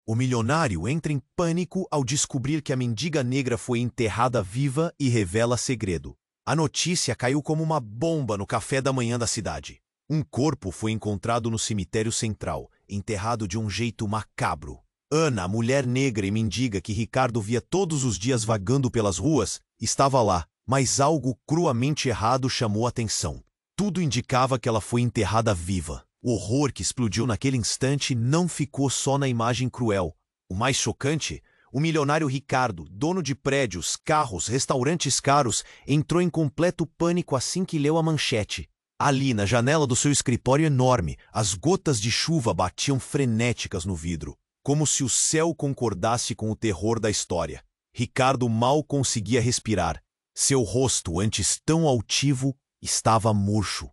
O milionário entra em pânico ao descobrir que a mendiga negra foi enterrada viva e revela segredo. A notícia caiu como uma bomba no café da manhã da cidade. Um corpo foi encontrado no cemitério central, enterrado de um jeito macabro. Ana, a mulher negra e mendiga que Ricardo via todos os dias vagando pelas ruas, estava lá, mas algo cruamente errado chamou a atenção. Tudo indicava que ela foi enterrada viva. O horror que explodiu naquele instante não ficou só na imagem cruel. O mais chocante, o milionário Ricardo, dono de prédios, carros, restaurantes caros, entrou em completo pânico assim que leu a manchete. Ali, na janela do seu escritório enorme, as gotas de chuva batiam frenéticas no vidro, como se o céu concordasse com o terror da história. Ricardo mal conseguia respirar. Seu rosto, antes tão altivo, estava murcho.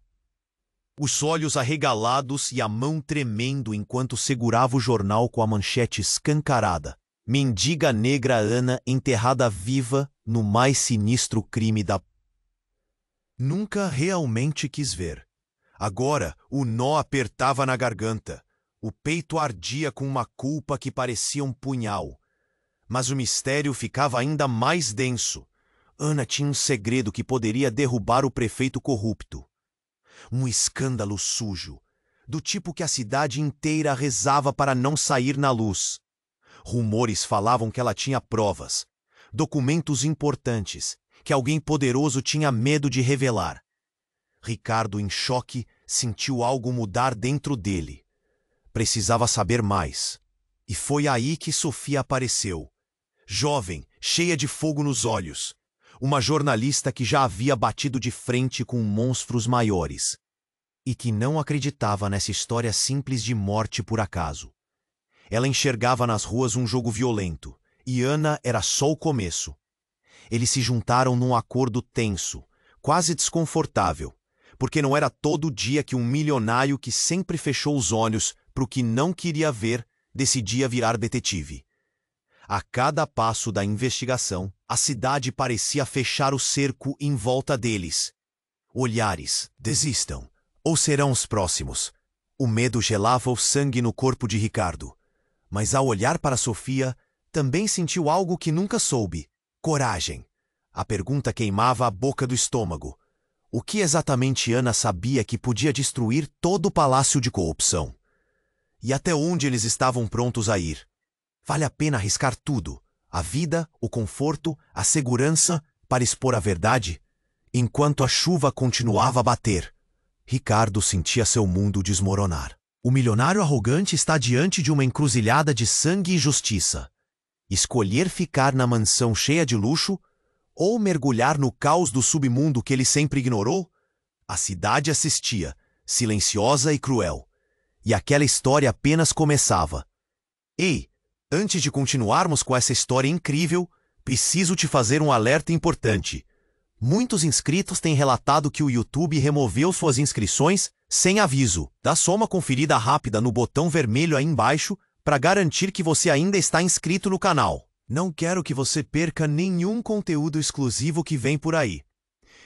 Os olhos arregalados e a mão tremendo enquanto segurava o jornal com a manchete escancarada. Mendiga negra Ana enterrada viva no mais sinistro crime da... Nunca realmente quis ver. Agora o nó apertava na garganta. O peito ardia com uma culpa que parecia um punhal. Mas o mistério ficava ainda mais denso. Ana tinha um segredo que poderia derrubar o prefeito corrupto. Um escândalo sujo, do tipo que a cidade inteira rezava para não sair na luz. Rumores falavam que ela tinha provas, documentos importantes, que alguém poderoso tinha medo de revelar. Ricardo, em choque, sentiu algo mudar dentro dele. Precisava saber mais. E foi aí que Sofia apareceu. Jovem, cheia de fogo nos olhos. Uma jornalista que já havia batido de frente com monstros maiores. E que não acreditava nessa história simples de morte por acaso. Ela enxergava nas ruas um jogo violento, e Ana era só o começo. Eles se juntaram num acordo tenso, quase desconfortável, porque não era todo dia que um milionário que sempre fechou os olhos para o que não queria ver decidia virar detetive. A cada passo da investigação, a cidade parecia fechar o cerco em volta deles. Olhares, desistam, ou serão os próximos. O medo gelava o sangue no corpo de Ricardo. Mas ao olhar para Sofia, também sentiu algo que nunca soube. Coragem. A pergunta queimava a boca do estômago. O que exatamente Ana sabia que podia destruir todo o palácio de corrupção? E até onde eles estavam prontos a ir? Vale a pena arriscar tudo, a vida, o conforto, a segurança, para expor a verdade? Enquanto a chuva continuava a bater, Ricardo sentia seu mundo desmoronar. O milionário arrogante está diante de uma encruzilhada de sangue e justiça. Escolher ficar na mansão cheia de luxo ou mergulhar no caos do submundo que ele sempre ignorou? A cidade assistia, silenciosa e cruel. E aquela história apenas começava. Ei! Antes de continuarmos com essa história incrível, preciso te fazer um alerta importante. Muitos inscritos têm relatado que o YouTube removeu suas inscrições sem aviso. Dá só uma conferida rápida no botão vermelho aí embaixo para garantir que você ainda está inscrito no canal. Não quero que você perca nenhum conteúdo exclusivo que vem por aí.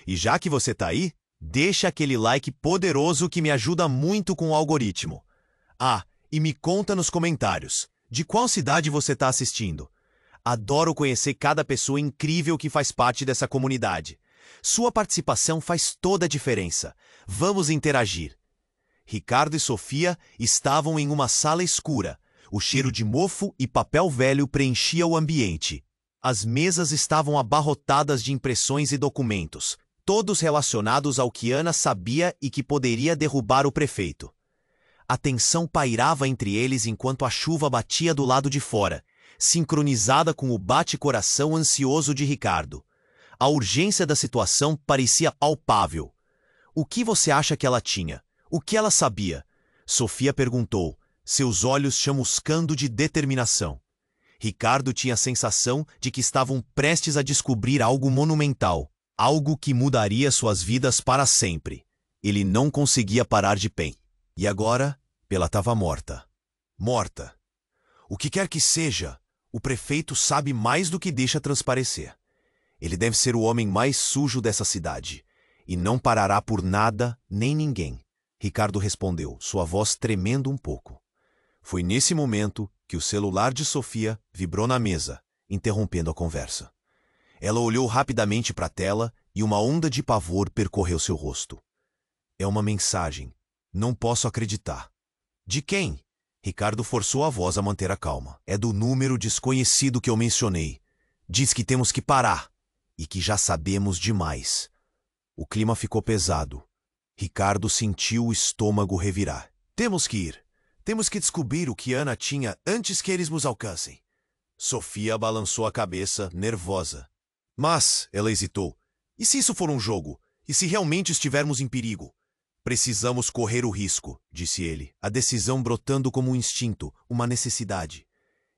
E já que você está aí, deixa aquele like poderoso que me ajuda muito com o algoritmo. Ah, e me conta nos comentários. De qual cidade você está assistindo? Adoro conhecer cada pessoa incrível que faz parte dessa comunidade. Sua participação faz toda a diferença. Vamos interagir. Ricardo e Sofia estavam em uma sala escura. O cheiro de mofo e papel velho preenchia o ambiente. As mesas estavam abarrotadas de impressões e documentos, todos relacionados ao que Ana sabia e que poderia derrubar o prefeito. A tensão pairava entre eles enquanto a chuva batia do lado de fora, sincronizada com o bate-coração ansioso de Ricardo. A urgência da situação parecia palpável. O que você acha que ela tinha? O que ela sabia? Sofia perguntou, seus olhos chamuscando de determinação. Ricardo tinha a sensação de que estavam prestes a descobrir algo monumental, algo que mudaria suas vidas para sempre. Ele não conseguia parar de pé. E agora, ela estava morta. Morta. O que quer que seja, o prefeito sabe mais do que deixa transparecer. Ele deve ser o homem mais sujo dessa cidade, e não parará por nada nem ninguém. Ricardo respondeu, sua voz tremendo um pouco. Foi nesse momento que o celular de Sofia vibrou na mesa, interrompendo a conversa. Ela olhou rapidamente para a tela e uma onda de pavor percorreu seu rosto. É uma mensagem. Não posso acreditar. De quem? Ricardo forçou a voz a manter a calma. É do número desconhecido que eu mencionei. Diz que temos que parar e que já sabemos demais. O clima ficou pesado. Ricardo sentiu o estômago revirar. Temos que ir. Temos que descobrir o que Ana tinha antes que eles nos alcancem. Sofia balançou a cabeça, nervosa. Mas, ela hesitou, e se isso for um jogo? E se realmente estivermos em perigo? Precisamos correr o risco, disse ele, a decisão brotando como um instinto, uma necessidade.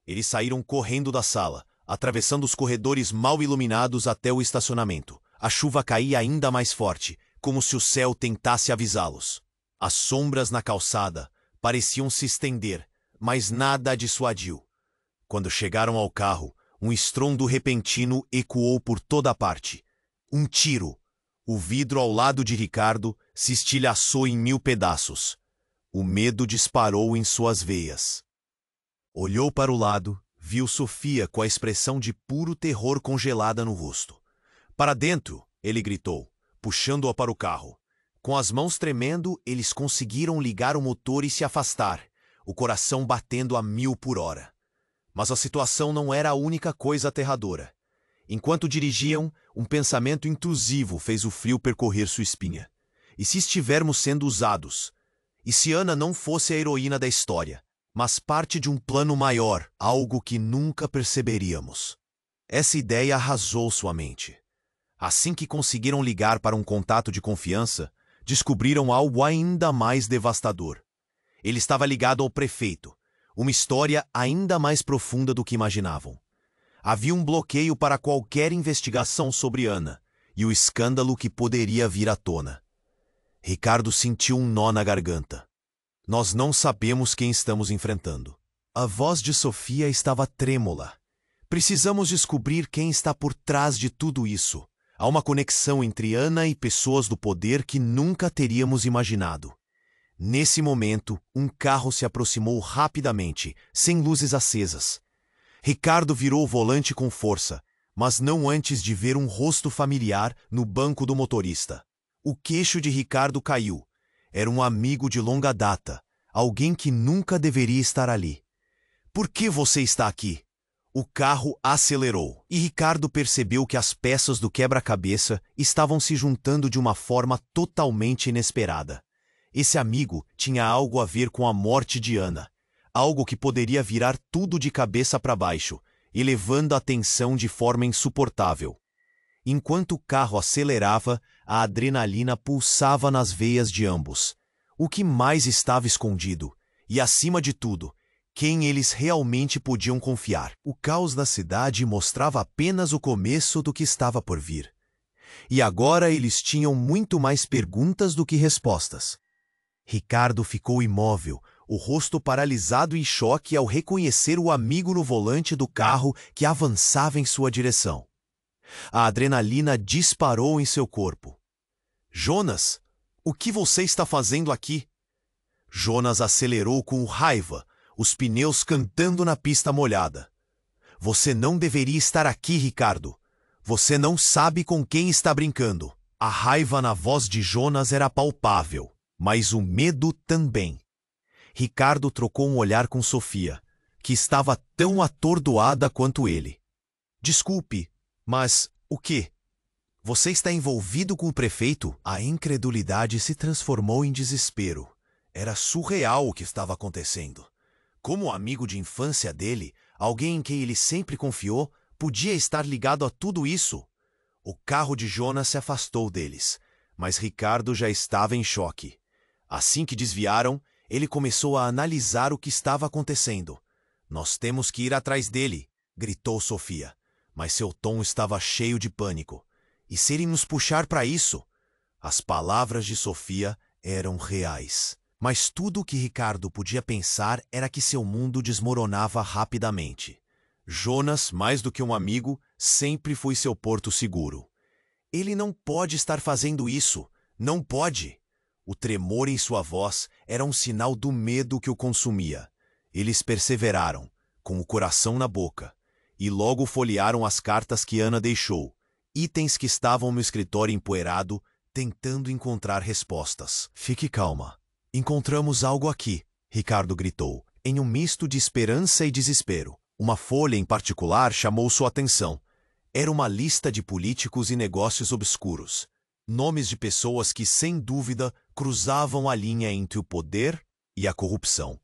Eles saíram correndo da sala, atravessando os corredores mal iluminados até o estacionamento. A chuva caía ainda mais forte, como se o céu tentasse avisá-los. As sombras na calçada pareciam se estender, mas nada a dissuadiu. Quando chegaram ao carro, um estrondo repentino ecoou por toda parte. Um tiro. O vidro ao lado de Ricardo se estilhaçou em 1000 pedaços. O medo disparou em suas veias. Olhou para o lado, viu Sofia com a expressão de puro terror congelada no rosto. Para dentro, ele gritou, puxando-a para o carro. Com as mãos tremendo, eles conseguiram ligar o motor e se afastar, o coração batendo a 1000 por hora. Mas a situação não era a única coisa aterradora. Enquanto dirigiam, um pensamento intrusivo fez o frio percorrer sua espinha. E se estivermos sendo usados? E se Ana não fosse a heroína da história, mas parte de um plano maior, algo que nunca perceberíamos? Essa ideia arrasou sua mente. Assim que conseguiram ligar para um contato de confiança, descobriram algo ainda mais devastador. Ele estava ligado ao prefeito, uma história ainda mais profunda do que imaginavam. Havia um bloqueio para qualquer investigação sobre Ana e o escândalo que poderia vir à tona. Ricardo sentiu um nó na garganta. Nós não sabemos quem estamos enfrentando. A voz de Sofia estava trêmula. Precisamos descobrir quem está por trás de tudo isso. Há uma conexão entre Ana e pessoas do poder que nunca teríamos imaginado. Nesse momento, um carro se aproximou rapidamente, sem luzes acesas. Ricardo virou o volante com força, mas não antes de ver um rosto familiar no banco do motorista. O queixo de Ricardo caiu. Era um amigo de longa data, alguém que nunca deveria estar ali. Por que você está aqui? O carro acelerou, e Ricardo percebeu que as peças do quebra-cabeça estavam se juntando de uma forma totalmente inesperada. Esse amigo tinha algo a ver com a morte de Ana, algo que poderia virar tudo de cabeça para baixo, elevando a tensão de forma insuportável. Enquanto o carro acelerava, a adrenalina pulsava nas veias de ambos. O que mais estava escondido? E, acima de tudo, quem eles realmente podiam confiar? O caos da cidade mostrava apenas o começo do que estava por vir. E agora eles tinham muito mais perguntas do que respostas. Ricardo ficou imóvel, o rosto paralisado em choque ao reconhecer o amigo no volante do carro que avançava em sua direção. A adrenalina disparou em seu corpo. Jonas, o que você está fazendo aqui? Jonas acelerou com raiva, os pneus cantando na pista molhada. Você não deveria estar aqui, Ricardo. Você não sabe com quem está brincando. A raiva na voz de Jonas era palpável, mas o medo também. Ricardo trocou um olhar com Sofia, que estava tão atordoada quanto ele. Desculpe, mas o quê? Você está envolvido com o prefeito? A incredulidade se transformou em desespero. Era surreal o que estava acontecendo. Como amigo de infância dele, alguém em quem ele sempre confiou, podia estar ligado a tudo isso? O carro de Jonas se afastou deles, mas Ricardo já estava em choque. Assim que desviaram, ele começou a analisar o que estava acontecendo. Nós temos que ir atrás dele, gritou Sofia, mas seu tom estava cheio de pânico. E se ele nos puxar para isso? As palavras de Sofia eram reais. Mas tudo o que Ricardo podia pensar era que seu mundo desmoronava rapidamente. Jonas, mais do que um amigo, sempre foi seu porto seguro. Ele não pode estar fazendo isso. Não pode. O tremor em sua voz era um sinal do medo que o consumia. Eles perseveraram, com o coração na boca, e logo folhearam as cartas que Ana deixou, itens que estavam no escritório empoeirado, tentando encontrar respostas. Fique calma. Encontramos algo aqui, Ricardo gritou, em um misto de esperança e desespero. Uma folha em particular chamou sua atenção. Era uma lista de políticos e negócios obscuros. Nomes de pessoas que, sem dúvida, cruzavam a linha entre o poder e a corrupção.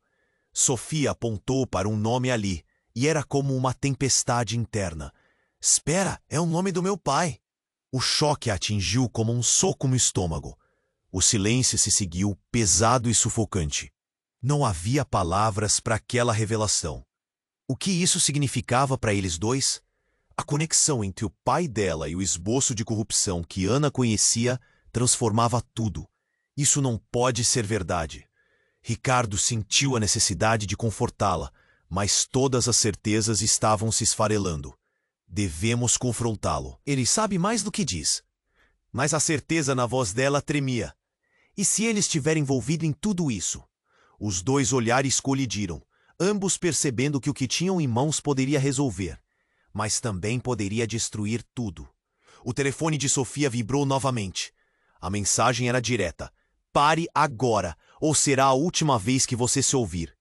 Sofia apontou para um nome ali, e era como uma tempestade interna. Espera, é o nome do meu pai. O choque a atingiu como um soco no estômago. O silêncio se seguiu, pesado e sufocante. Não havia palavras para aquela revelação. O que isso significava para eles dois? A conexão entre o pai dela e o esboço de corrupção que Ana conhecia transformava tudo. Isso não pode ser verdade. Ricardo sentiu a necessidade de confortá-la, mas todas as certezas estavam se esfarelando. Devemos confrontá-lo. Ele sabe mais do que diz. Mas a certeza na voz dela tremia. E se ele estiver envolvido em tudo isso? Os dois olhares colidiram, ambos percebendo que o que tinham em mãos poderia resolver, mas também poderia destruir tudo. O telefone de Sofia vibrou novamente. A mensagem era direta. Pare agora, ou será a última vez que você se ouvir.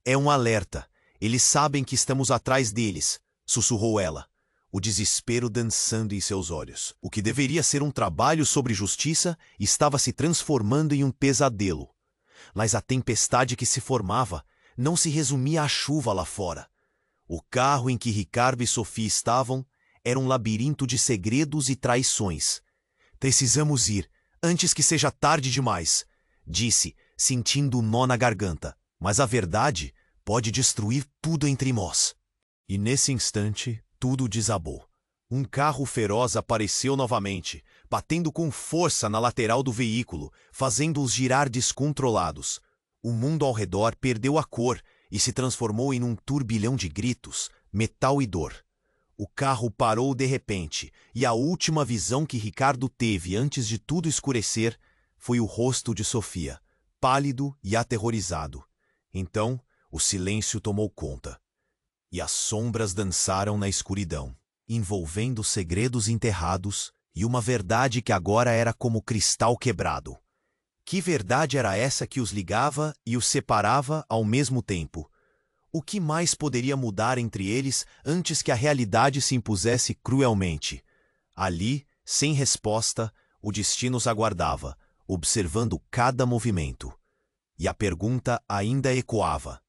É um alerta. Eles sabem que estamos atrás deles, sussurrou ela, o desespero dançando em seus olhos. O que deveria ser um trabalho sobre justiça estava se transformando em um pesadelo. Mas a tempestade que se formava não se resumia à chuva lá fora. O carro em que Ricardo e Sofia estavam era um labirinto de segredos e traições. Precisamos ir, antes que seja tarde demais, disse, sentindo um nó na garganta. Mas a verdade pode destruir tudo entre nós. E nesse instante, tudo desabou. Um carro feroz apareceu novamente, batendo com força na lateral do veículo, fazendo-os girar descontrolados. O mundo ao redor perdeu a cor e se transformou em um turbilhão de gritos, metal e dor. O carro parou de repente, e a última visão que Ricardo teve antes de tudo escurecer foi o rosto de Sofia, pálido e aterrorizado. Então, o silêncio tomou conta, e as sombras dançaram na escuridão, envolvendo segredos enterrados e uma verdade que agora era como cristal quebrado. Que verdade era essa que os ligava e os separava ao mesmo tempo? O que mais poderia mudar entre eles antes que a realidade se impusesse cruelmente? Ali, sem resposta, o destino os aguardava, observando cada movimento. E a pergunta ainda ecoava.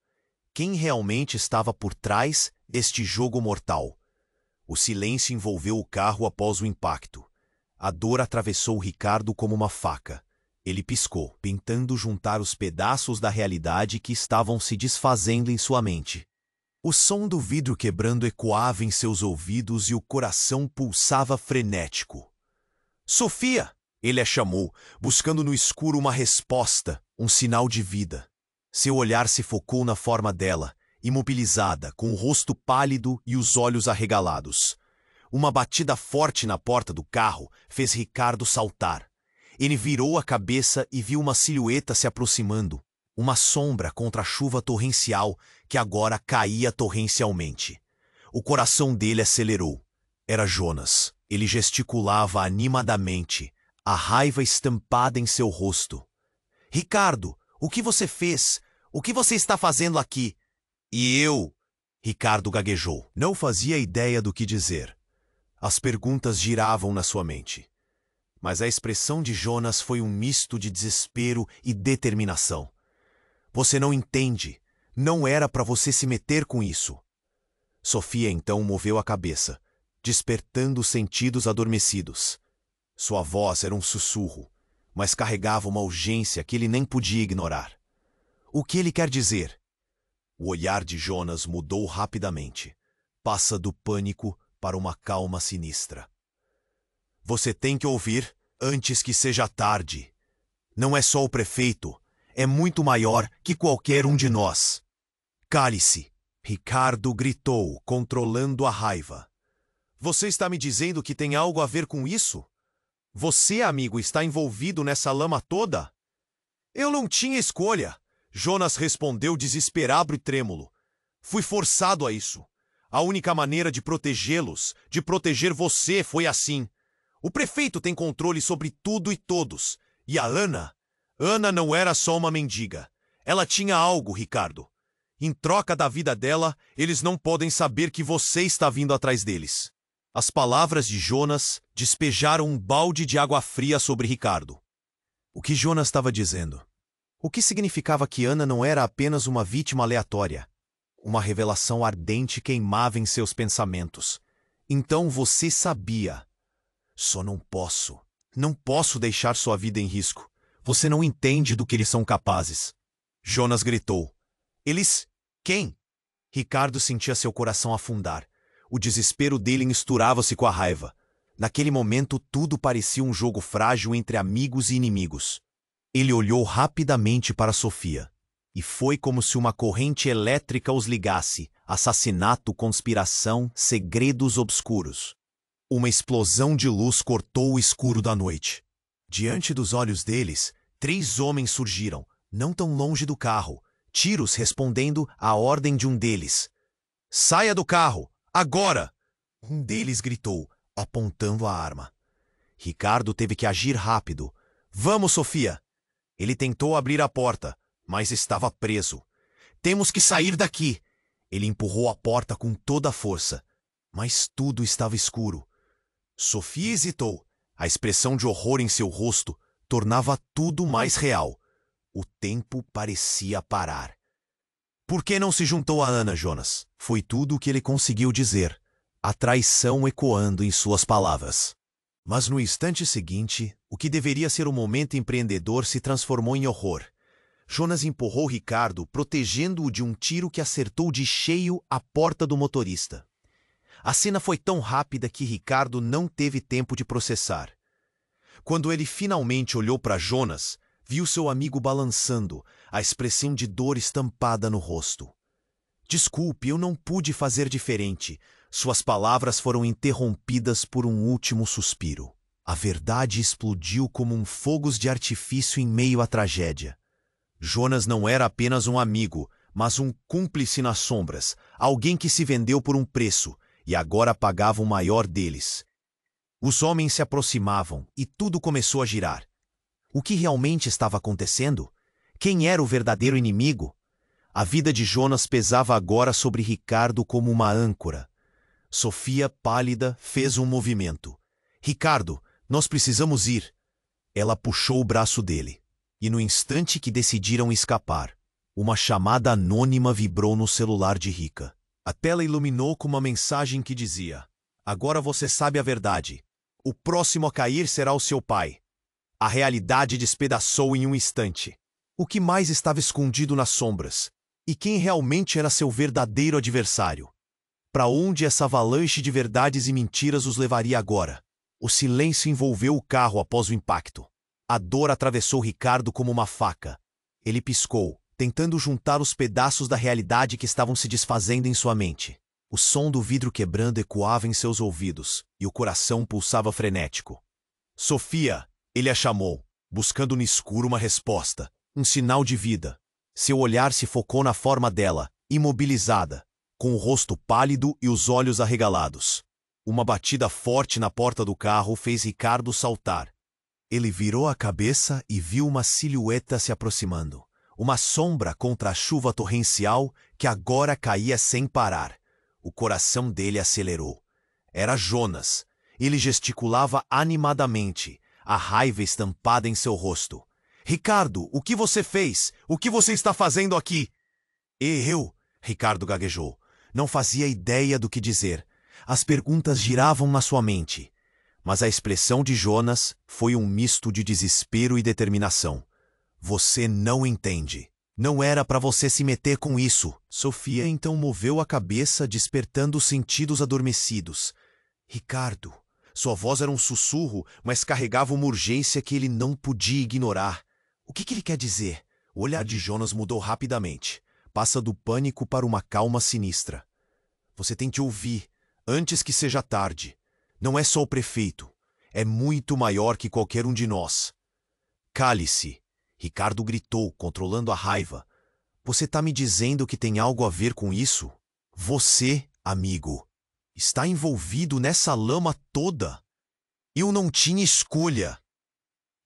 Quem realmente estava por trás deste jogo mortal? O silêncio envolveu o carro após o impacto. A dor atravessou Ricardo como uma faca. Ele piscou, tentando juntar os pedaços da realidade que estavam se desfazendo em sua mente. O som do vidro quebrando ecoava em seus ouvidos e o coração pulsava frenético. Sofia! Ele a chamou, buscando no escuro uma resposta, um sinal de vida. Seu olhar se focou na forma dela, imobilizada, com o rosto pálido e os olhos arregalados. Uma batida forte na porta do carro fez Ricardo saltar. Ele virou a cabeça e viu uma silhueta se aproximando, uma sombra contra a chuva torrencial que agora caía torrencialmente. O coração dele acelerou. Era Jonas. Ele gesticulava animadamente, a raiva estampada em seu rosto. Ricardo, o que você fez? O que você está fazendo aqui? E eu? Ricardo gaguejou. Não fazia ideia do que dizer. As perguntas giravam na sua mente. Mas a expressão de Jonas foi um misto de desespero e determinação. Você não entende. Não era para você se meter com isso. Sofia então moveu a cabeça, despertando os sentidos adormecidos. Sua voz era um sussurro, mas carregava uma urgência que ele nem podia ignorar. O que ele quer dizer? O olhar de Jonas mudou rapidamente. Passa do pânico para uma calma sinistra. Você tem que ouvir antes que seja tarde. Não é só o prefeito. É muito maior que qualquer um de nós. Cale-se! Ricardo gritou, controlando a raiva. Você está me dizendo que tem algo a ver com isso? Você, amigo, está envolvido nessa lama toda? Eu não tinha escolha. Jonas respondeu desesperado e trêmulo. Fui forçado a isso. A única maneira de protegê-los, de proteger você, foi assim. O prefeito tem controle sobre tudo e todos. E a Ana? Ana não era só uma mendiga. Ela tinha algo, Ricardo. Em troca da vida dela, eles não podem saber que você está vindo atrás deles. As palavras de Jonas despejaram um balde de água fria sobre Ricardo. O que Jonas estava dizendo? O que significava que Ana não era apenas uma vítima aleatória? Uma revelação ardente queimava em seus pensamentos. Então você sabia. Só não posso. Não posso deixar sua vida em risco. Você não entende do que eles são capazes. Jonas gritou. Eles? Quem? Ricardo sentia seu coração afundar. O desespero dele misturava-se com a raiva. Naquele momento, tudo parecia um jogo frágil entre amigos e inimigos. Ele olhou rapidamente para Sofia. E foi como se uma corrente elétrica os ligasse. Assassinato, conspiração, segredos obscuros. Uma explosão de luz cortou o escuro da noite. Diante dos olhos deles, 3 homens surgiram, não tão longe do carro, tiros respondendo à ordem de um deles. Saia do carro, agora! Um deles gritou, apontando a arma. Ricardo teve que agir rápido. Vamos, Sofia! Ele tentou abrir a porta, mas estava preso. Temos que sair daqui! Ele empurrou a porta com toda a força, mas tudo estava escuro. Sofia hesitou. A expressão de horror em seu rosto tornava tudo mais real. O tempo parecia parar. Por que não se juntou a Ana, Jonas? Foi tudo o que ele conseguiu dizer, a traição ecoando em suas palavras. Mas no instante seguinte, o que deveria ser um momento empreendedor se transformou em horror. Jonas empurrou Ricardo, protegendo-o de um tiro que acertou de cheio a porta do motorista. A cena foi tão rápida que Ricardo não teve tempo de processar. Quando ele finalmente olhou para Jonas, viu seu amigo balançando, a expressão de dor estampada no rosto. Desculpe, eu não pude fazer diferente. Suas palavras foram interrompidas por um último suspiro. A verdade explodiu como um fogos de artifício em meio à tragédia. Jonas não era apenas um amigo, mas um cúmplice nas sombras, alguém que se vendeu por um preço e agora pagava o maior deles. Os homens se aproximavam e tudo começou a girar. O que realmente estava acontecendo? Quem era o verdadeiro inimigo? A vida de Jonas pesava agora sobre Ricardo como uma âncora. Sofia, pálida, fez um movimento. Ricardo, nós precisamos ir. Ela puxou o braço dele. E no instante que decidiram escapar, uma chamada anônima vibrou no celular de Rica. A tela iluminou com uma mensagem que dizia: agora você sabe a verdade. O próximo a cair será o seu pai. A realidade despedaçou em um instante. O que mais estava escondido nas sombras? E quem realmente era seu verdadeiro adversário? Para onde essa avalanche de verdades e mentiras os levaria agora? O silêncio envolveu o carro após o impacto. A dor atravessou Ricardo como uma faca. Ele piscou, tentando juntar os pedaços da realidade que estavam se desfazendo em sua mente. O som do vidro quebrando ecoava em seus ouvidos, e o coração pulsava frenético. Sofia, ele a chamou, buscando no escuro uma resposta, um sinal de vida. Seu olhar se focou na forma dela, imobilizada, com o rosto pálido e os olhos arregalados. Uma batida forte na porta do carro fez Ricardo saltar. Ele virou a cabeça e viu uma silhueta se aproximando. Uma sombra contra a chuva torrencial que agora caía sem parar. O coração dele acelerou. Era Jonas. Ele gesticulava animadamente, a raiva estampada em seu rosto. Ricardo, o que você fez? O que você está fazendo aqui? Ricardo gaguejou. Não fazia ideia do que dizer. As perguntas giravam na sua mente. Mas a expressão de Jonas foi um misto de desespero e determinação. Você não entende. Não era para você se meter com isso. Sofia então moveu a cabeça, despertando os sentidos adormecidos. Ricardo. Sua voz era um sussurro, mas carregava uma urgência que ele não podia ignorar. O que ele quer dizer? O olhar de Jonas mudou rapidamente. Passa do pânico para uma calma sinistra. Você tem que ouvir, antes que seja tarde. Não é só o prefeito. É muito maior que qualquer um de nós. Cale-se. Ricardo gritou, controlando a raiva. Você tá me dizendo que tem algo a ver com isso? Você, amigo, está envolvido nessa lama toda. Eu não tinha escolha.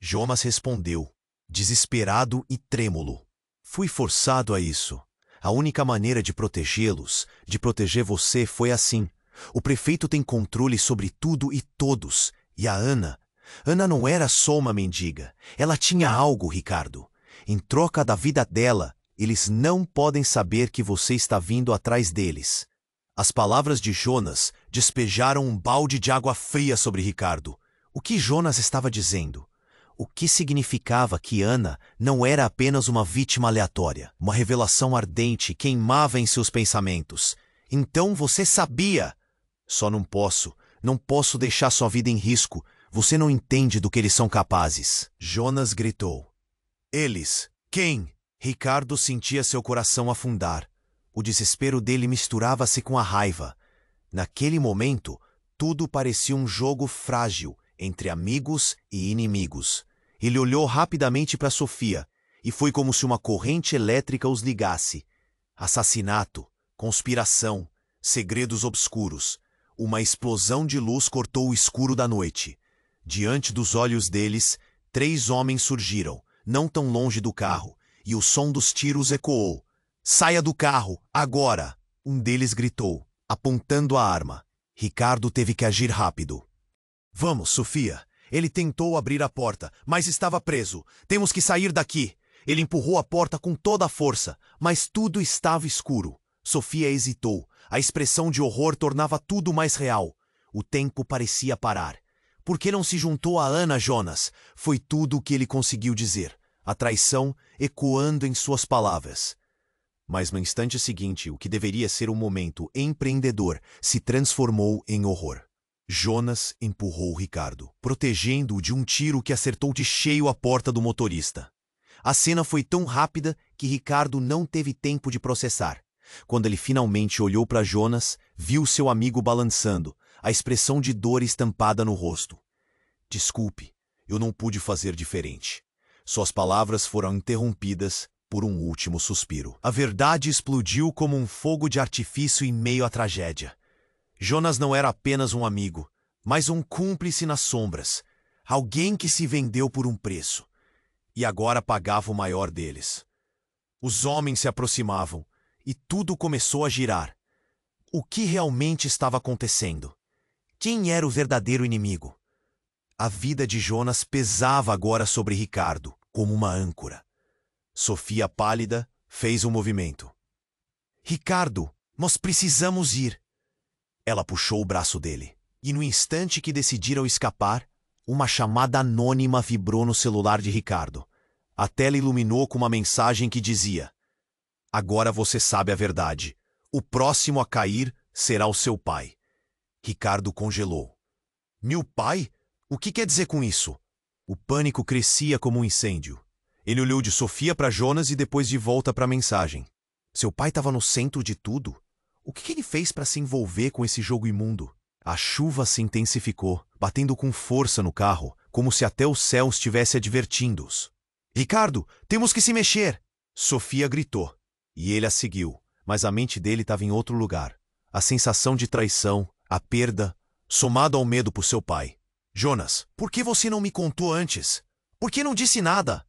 Jonas respondeu, desesperado e trêmulo. Fui forçado a isso. A única maneira de protegê-los, de proteger você, foi assim. O prefeito tem controle sobre tudo e todos. E a Ana? Ana não era só uma mendiga. Ela tinha algo, Ricardo. Em troca da vida dela, eles não podem saber que você está vindo atrás deles. As palavras de Jonas despejaram um balde de água fria sobre Ricardo. O que Jonas estava dizendo? O que significava que Ana não era apenas uma vítima aleatória? Uma revelação ardente queimava em seus pensamentos. Então você sabia! Só não posso deixar sua vida em risco. Você não entende do que eles são capazes. Jonas gritou. Eles? Quem? Ricardo sentia seu coração afundar. O desespero dele misturava-se com a raiva. Naquele momento, tudo parecia um jogo frágil entre amigos e inimigos. Ele olhou rapidamente para Sofia, e foi como se uma corrente elétrica os ligasse. Assassinato, conspiração, segredos obscuros. Uma explosão de luz cortou o escuro da noite. Diante dos olhos deles, 3 homens surgiram, não tão longe do carro, e o som dos tiros ecoou. Saia do carro, agora! Um deles gritou, apontando a arma. Ricardo teve que agir rápido. Vamos, Sofia. Ele tentou abrir a porta, mas estava preso. Temos que sair daqui. Ele empurrou a porta com toda a força, mas tudo estava escuro. Sofia hesitou. A expressão de horror tornava tudo mais real. O tempo parecia parar. Por que não se juntou a Ana, Jonas? Foi tudo o que ele conseguiu dizer. A traição ecoando em suas palavras. Mas no instante seguinte, o que deveria ser um momento empreendedor se transformou em horror. Jonas empurrou Ricardo, protegendo-o de um tiro que acertou de cheio a porta do motorista. A cena foi tão rápida que Ricardo não teve tempo de processar. Quando ele finalmente olhou para Jonas, viu seu amigo balançando, a expressão de dor estampada no rosto. Desculpe, eu não pude fazer diferente. Suas palavras foram interrompidas por um último suspiro. A verdade explodiu como um fogo de artifício em meio à tragédia. Jonas não era apenas um amigo, mas um cúmplice nas sombras. Alguém que se vendeu por um preço. E agora pagava o maior deles. Os homens se aproximavam, e tudo começou a girar. O que realmente estava acontecendo? Quem era o verdadeiro inimigo? A vida de Jonas pesava agora sobre Ricardo, como uma âncora. Sofia, pálida, fez um movimento. Ricardo, nós precisamos ir. Ela puxou o braço dele, e no instante que decidiram escapar, uma chamada anônima vibrou no celular de Ricardo. A tela iluminou com uma mensagem que dizia: Agora você sabe a verdade. O próximo a cair será o seu pai. Ricardo congelou. Meu pai? O que quer dizer com isso? O pânico crescia como um incêndio. Ele olhou de Sofia para Jonas e depois de volta para a mensagem. Seu pai estava no centro de tudo? O que ele fez para se envolver com esse jogo imundo? A chuva se intensificou, batendo com força no carro, como se até o céu estivesse advertindo-os. Ricardo, temos que se mexer! Sofia gritou, e ele a seguiu, mas a mente dele estava em outro lugar. A sensação de traição, a perda, somado ao medo por seu pai. Jonas, por que você não me contou antes? Por que não disse nada?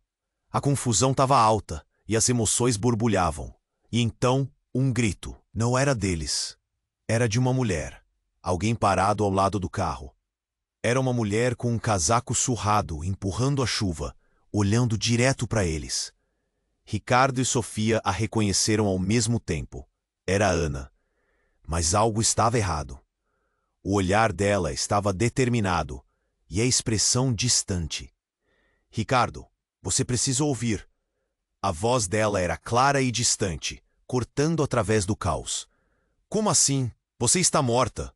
A confusão estava alta, e as emoções borbulhavam. E então, um grito. Não era deles. Era de uma mulher. Alguém parado ao lado do carro. Era uma mulher com um casaco surrado, empurrando a chuva, olhando direto para eles. Ricardo e Sofia a reconheceram ao mesmo tempo. Era Ana. Mas algo estava errado. O olhar dela estava determinado, e a expressão distante. Ricardo, você precisa ouvir. A voz dela era clara e distante, cortando através do caos. Como assim? Você está morta.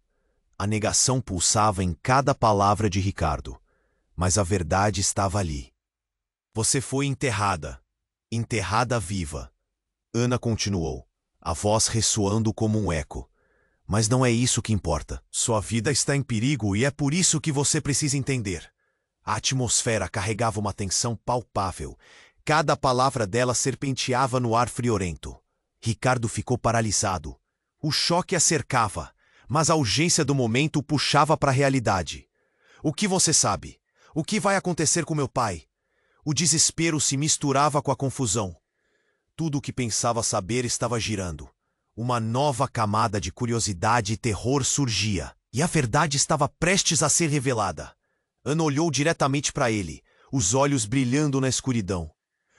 A negação pulsava em cada palavra de Ricardo, mas a verdade estava ali. Você foi enterrada. Enterrada viva. Ana continuou, a voz ressoando como um eco. Mas não é isso que importa. Sua vida está em perigo e é por isso que você precisa entender. A atmosfera carregava uma tensão palpável. Cada palavra dela serpenteava no ar friorento. Ricardo ficou paralisado. O choque a cercava, mas a urgência do momento o puxava para a realidade. O que você sabe? O que vai acontecer com meu pai? O desespero se misturava com a confusão. Tudo o que pensava saber estava girando. Uma nova camada de curiosidade e terror surgia, e a verdade estava prestes a ser revelada. Ana olhou diretamente para ele, os olhos brilhando na escuridão.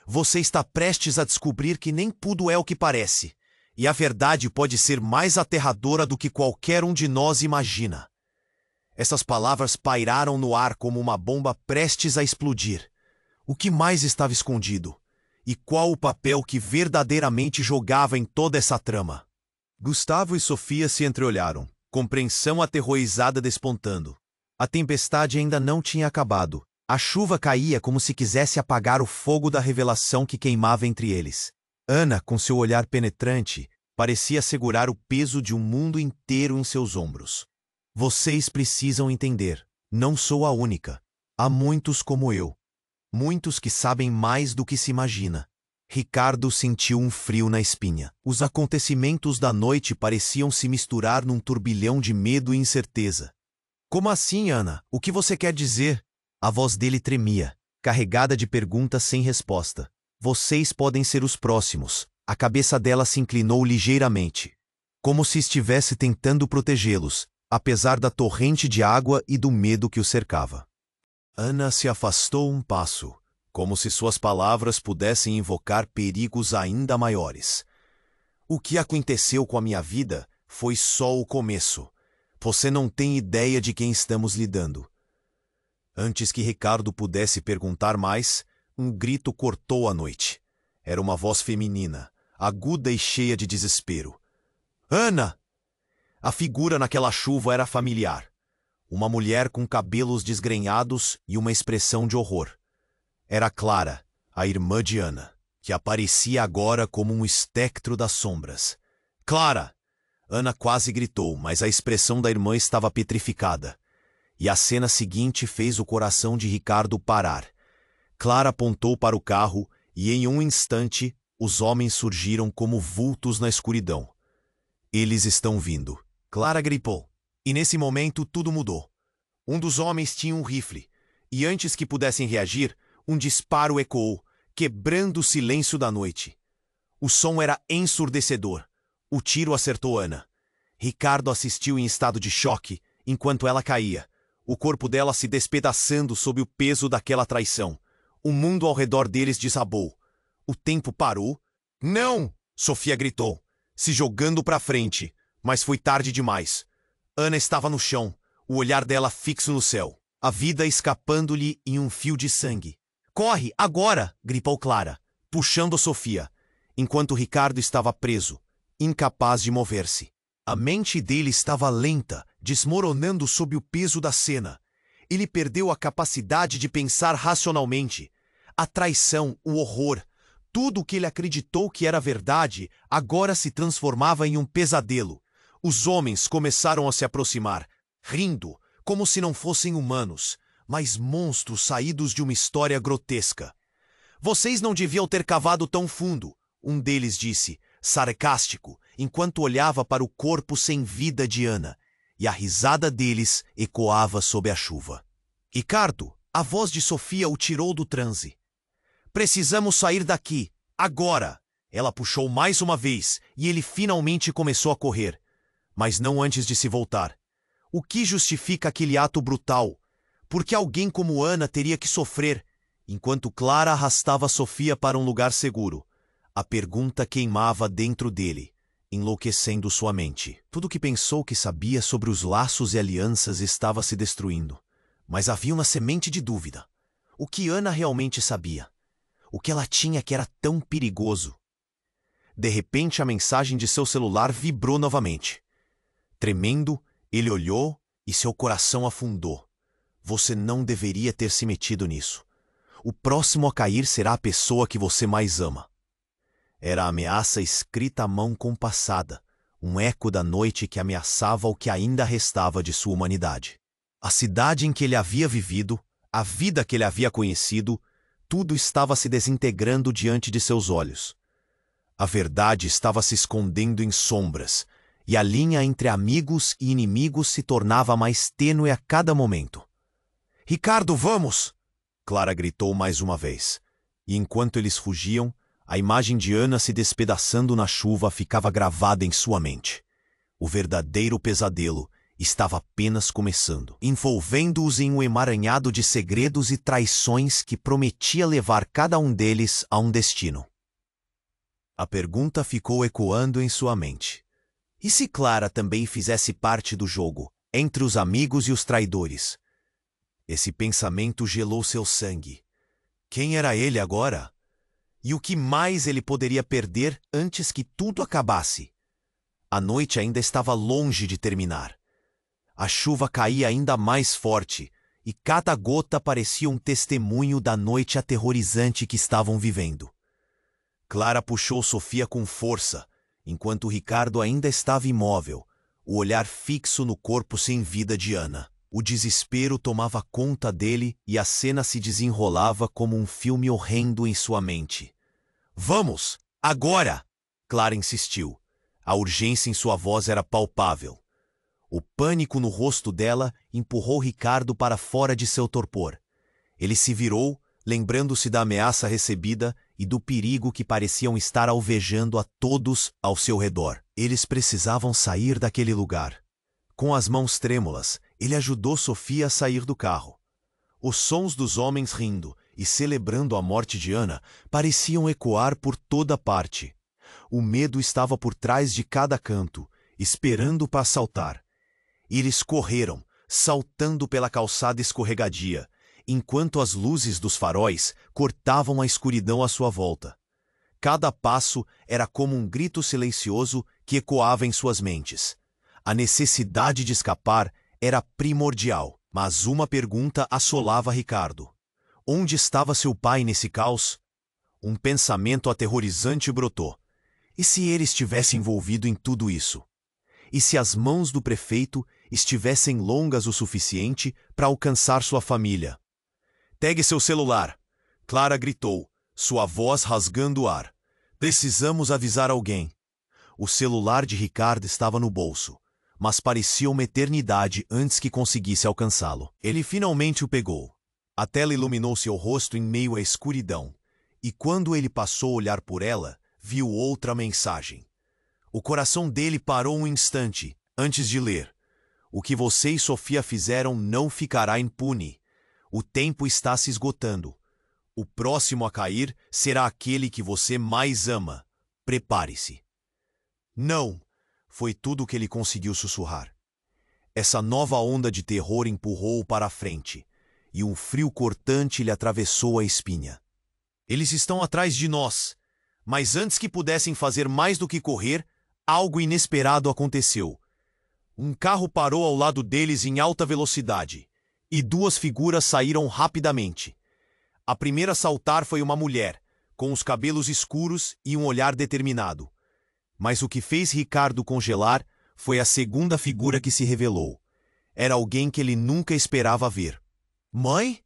Você está prestes a descobrir que nem tudo é o que parece, e a verdade pode ser mais aterradora do que qualquer um de nós imagina. Essas palavras pairaram no ar como uma bomba prestes a explodir. O que mais estava escondido? E qual o papel que verdadeiramente jogava em toda essa trama? Gustavo e Sofia se entreolharam, compreensão aterrorizada despontando. A tempestade ainda não tinha acabado. A chuva caía como se quisesse apagar o fogo da revelação que queimava entre eles. Ana, com seu olhar penetrante, parecia segurar o peso de um mundo inteiro em seus ombros. Vocês precisam entender, não sou a única. Há muitos como eu. Muitos que sabem mais do que se imagina. Ricardo sentiu um frio na espinha. Os acontecimentos da noite pareciam se misturar num turbilhão de medo e incerteza. Como assim, Ana? O que você quer dizer? A voz dele tremia, carregada de perguntas sem resposta. Vocês podem ser os próximos. A cabeça dela se inclinou ligeiramente, como se estivesse tentando protegê-los, apesar da torrente de água e do medo que o cercava. Ana se afastou um passo, como se suas palavras pudessem invocar perigos ainda maiores. O que aconteceu com a minha vida foi só o começo. Você não tem ideia de quem estamos lidando. Antes que Ricardo pudesse perguntar mais, um grito cortou a noite. Era uma voz feminina, aguda e cheia de desespero. Ana! A figura naquela chuva era familiar. Uma mulher com cabelos desgrenhados e uma expressão de horror. Era Clara, a irmã de Ana, que aparecia agora como um espectro das sombras. Clara! Ana quase gritou, mas a expressão da irmã estava petrificada. E a cena seguinte fez o coração de Ricardo parar. Clara apontou para o carro e, em um instante, os homens surgiram como vultos na escuridão. Eles estão vindo. Clara gripou. E nesse momento tudo mudou. Um dos homens tinha um rifle, e antes que pudessem reagir, um disparo ecoou, quebrando o silêncio da noite. O som era ensurdecedor. O tiro acertou Ana. Ricardo assistiu em estado de choque, enquanto ela caía, o corpo dela se despedaçando sob o peso daquela traição. O mundo ao redor deles desabou. O tempo parou. Não! Sofia gritou, se jogando para frente, mas foi tarde demais. Ana estava no chão, o olhar dela fixo no céu, a vida escapando-lhe em um fio de sangue. Corre, agora! Gritou Clara, puxando Sofia, enquanto Ricardo estava preso, incapaz de mover-se. A mente dele estava lenta, desmoronando sob o peso da cena. Ele perdeu a capacidade de pensar racionalmente. A traição, o horror, tudo o que ele acreditou que era verdade, agora se transformava em um pesadelo. Os homens começaram a se aproximar, rindo, como se não fossem humanos, mas monstros saídos de uma história grotesca. Vocês não deviam ter cavado tão fundo, um deles disse, sarcástico, enquanto olhava para o corpo sem vida de Ana, e a risada deles ecoava sob a chuva. Ricardo, a voz de Sofia o tirou do transe. Precisamos sair daqui, agora! Ela puxou mais uma vez, e ele finalmente começou a correr. Mas não antes de se voltar. O que justifica aquele ato brutal? Porque alguém como Ana teria que sofrer, enquanto Clara arrastava Sofia para um lugar seguro. A pergunta queimava dentro dele, enlouquecendo sua mente. Tudo que pensou que sabia sobre os laços e alianças estava se destruindo. Mas havia uma semente de dúvida. O que Ana realmente sabia? O que ela tinha que era tão perigoso? De repente, a mensagem de seu celular vibrou novamente. Tremendo, ele olhou e seu coração afundou. Você não deveria ter se metido nisso. O próximo a cair será a pessoa que você mais ama. Era a ameaça escrita à mão compassada, um eco da noite que ameaçava o que ainda restava de sua humanidade. A cidade em que ele havia vivido, a vida que ele havia conhecido, tudo estava se desintegrando diante de seus olhos. A verdade estava se escondendo em sombras, e a linha entre amigos e inimigos se tornava mais tênue a cada momento. "Ricardo, vamos!" Clara gritou mais uma vez. E enquanto eles fugiam, a imagem de Ana se despedaçando na chuva ficava gravada em sua mente. O verdadeiro pesadelo estava apenas começando, envolvendo-os em um emaranhado de segredos e traições que prometia levar cada um deles a um destino. A pergunta ficou ecoando em sua mente. E se Clara também fizesse parte do jogo, entre os amigos e os traidores? Esse pensamento gelou seu sangue. Quem era ele agora? E o que mais ele poderia perder antes que tudo acabasse? A noite ainda estava longe de terminar. A chuva caía ainda mais forte, e cada gota parecia um testemunho da noite aterrorizante que estavam vivendo. Clara puxou Sofia com força, enquanto Ricardo ainda estava imóvel, o olhar fixo no corpo sem vida de Ana. O desespero tomava conta dele e a cena se desenrolava como um filme horrendo em sua mente. "Vamos! Agora!" Clara insistiu. A urgência em sua voz era palpável. O pânico no rosto dela empurrou Ricardo para fora de seu torpor. Ele se virou, lembrando-se da ameaça recebida e do perigo que pareciam estar alvejando a todos ao seu redor. Eles precisavam sair daquele lugar. Com as mãos trêmulas, ele ajudou Sofia a sair do carro. Os sons dos homens rindo e celebrando a morte de Ana pareciam ecoar por toda parte. O medo estava por trás de cada canto, esperando para saltar. Eles correram, saltando pela calçada escorregadia, enquanto as luzes dos faróis cortavam a escuridão à sua volta. Cada passo era como um grito silencioso que ecoava em suas mentes. A necessidade de escapar era primordial, mas uma pergunta assolava Ricardo. Onde estava seu pai nesse caos? Um pensamento aterrorizante brotou. E se ele estivesse envolvido em tudo isso? E se as mãos do prefeito estivessem longas o suficiente para alcançar sua família? "Pegue seu celular!" Clara gritou, sua voz rasgando o ar. "Precisamos avisar alguém." O celular de Ricardo estava no bolso, mas parecia uma eternidade antes que conseguisse alcançá-lo. Ele finalmente o pegou. A tela iluminou seu rosto em meio à escuridão, e quando ele passou a olhar por ela, viu outra mensagem. O coração dele parou um instante, antes de ler. "O que você e Sofia fizeram não ficará impune. O tempo está se esgotando. O próximo a cair será aquele que você mais ama. Prepare-se." "Não!" foi tudo o que ele conseguiu sussurrar. Essa nova onda de terror empurrou-o para a frente, e um frio cortante lhe atravessou a espinha. "Eles estão atrás de nós." Mas antes que pudessem fazer mais do que correr, algo inesperado aconteceu. Um carro parou ao lado deles em alta velocidade, e duas figuras saíram rapidamente. A primeira a saltar foi uma mulher, com os cabelos escuros e um olhar determinado. Mas o que fez Ricardo congelar foi a segunda figura que se revelou. Era alguém que ele nunca esperava ver. "Mãe?"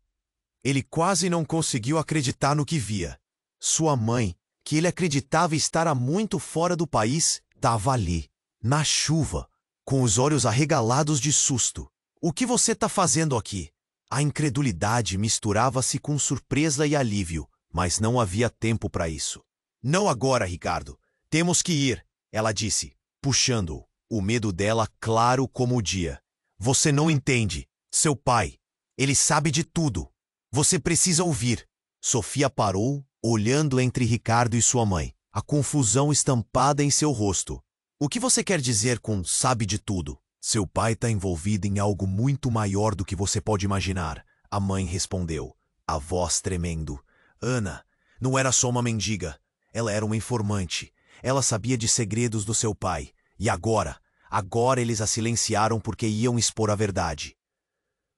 Ele quase não conseguiu acreditar no que via. Sua mãe, que ele acreditava estar há muito fora do país, estava ali, na chuva, com os olhos arregalados de susto. "O que você está fazendo aqui?" A incredulidade misturava-se com surpresa e alívio, mas não havia tempo para isso. "Não agora, Ricardo. Temos que ir," ela disse, puxando-o, o medo dela claro como o dia. "Você não entende. Seu pai, ele sabe de tudo. Você precisa ouvir." Sofia parou, olhando entre Ricardo e sua mãe, a confusão estampada em seu rosto. "O que você quer dizer com sabe de tudo?" "Seu pai está envolvido em algo muito maior do que você pode imaginar," a mãe respondeu, a voz tremendo. "Ana não era só uma mendiga. Ela era uma informante. Ela sabia de segredos do seu pai. E agora eles a silenciaram porque iam expor a verdade."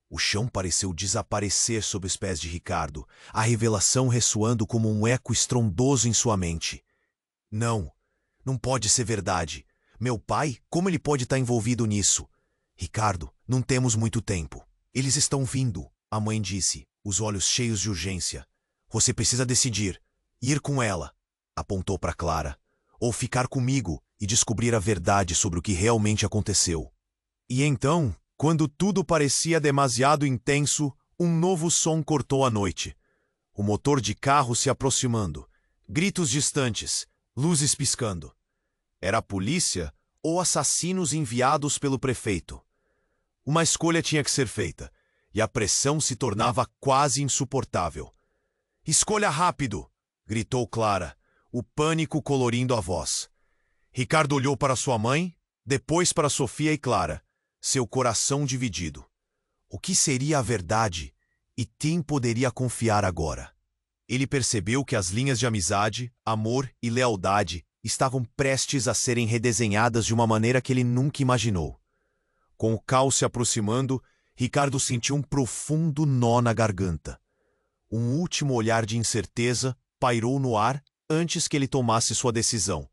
O chão pareceu desaparecer sob os pés de Ricardo, a revelação ressoando como um eco estrondoso em sua mente. Não pode ser verdade. Meu pai, como ele pode estar envolvido nisso?" "Ricardo, não temos muito tempo." "Eles estão vindo," a mãe disse, os olhos cheios de urgência. Você precisa decidir. Ir com ela, apontou para Clara, ou ficar comigo e descobrir a verdade sobre o que realmente aconteceu. E então, quando tudo parecia demasiado intenso, um novo som cortou a noite. O motor de carro se aproximando, gritos distantes, luzes piscando. Era a polícia ou assassinos enviados pelo prefeito. Uma escolha tinha que ser feita, e a pressão se tornava quase insuportável. Escolha rápido! Gritou Clara, o pânico colorindo a voz. Ricardo olhou para sua mãe, depois para Sofia e Clara, seu coração dividido. O que seria a verdade e quem poderia confiar agora? Ele percebeu que as linhas de amizade, amor e lealdade estavam prestes a serem redesenhadas de uma maneira que ele nunca imaginou. Com o caos se aproximando, Ricardo sentiu um profundo nó na garganta. Um último olhar de incerteza pairou no ar antes que ele tomasse sua decisão.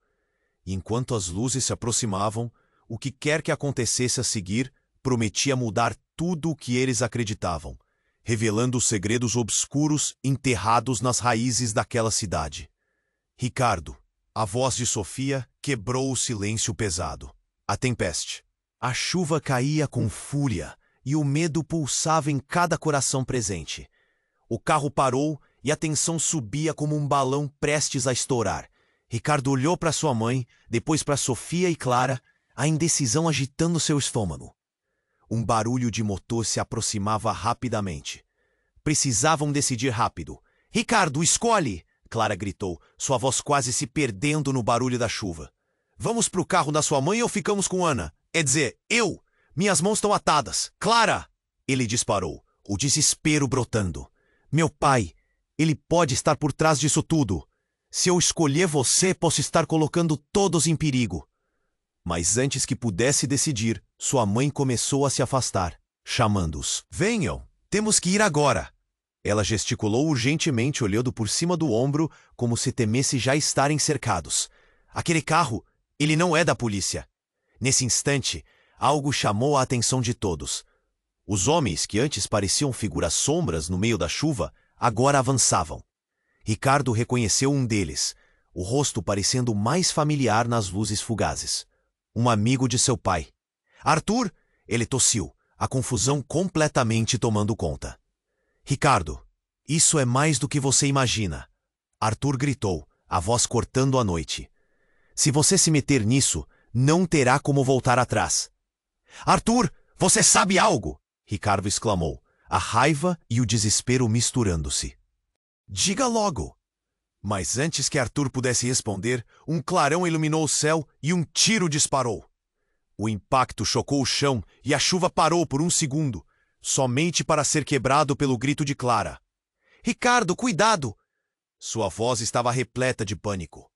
E enquanto as luzes se aproximavam, o que quer que acontecesse a seguir prometia mudar tudo o que eles acreditavam, revelando os segredos obscuros enterrados nas raízes daquela cidade. Ricardo, a voz de Sofia quebrou o silêncio pesado. A tempeste. A chuva caía com fúria e o medo pulsava em cada coração presente. O carro parou e a tensão subia como um balão prestes a estourar. Ricardo olhou para sua mãe, depois para Sofia e Clara, a indecisão agitando seu estômago. Um barulho de motor se aproximava rapidamente. Precisavam decidir rápido. Ricardo, escolhe! Clara gritou, sua voz quase se perdendo no barulho da chuva. Vamos pro carro da sua mãe ou ficamos com Ana? É dizer, eu! Minhas mãos estão atadas! Clara! Ele disparou, o desespero brotando. Meu pai, ele pode estar por trás disso tudo. Se eu escolher você, posso estar colocando todos em perigo. Mas antes que pudesse decidir, sua mãe começou a se afastar, chamando-os. Venham, temos que ir agora. Ela gesticulou urgentemente, olhando por cima do ombro, como se temesse já estarem cercados. Aquele carro, ele não é da polícia. Nesse instante, algo chamou a atenção de todos. Os homens, que antes pareciam figuras sombras no meio da chuva, agora avançavam. Ricardo reconheceu um deles, o rosto parecendo mais familiar nas luzes fugazes. Um amigo de seu pai. Arthur! Ele tossiu, a confusão completamente tomando conta. Ricardo, isso é mais do que você imagina. Arthur gritou, a voz cortando a noite. Se você se meter nisso, não terá como voltar atrás. Arthur, você sabe algo! Ricardo exclamou, a raiva e o desespero misturando-se. Diga logo! Mas antes que Arthur pudesse responder, um clarão iluminou o céu e um tiro disparou. O impacto chocou o chão e a chuva parou por um segundo, somente para ser quebrado pelo grito de Clara. Ricardo, cuidado! Sua voz estava repleta de pânico.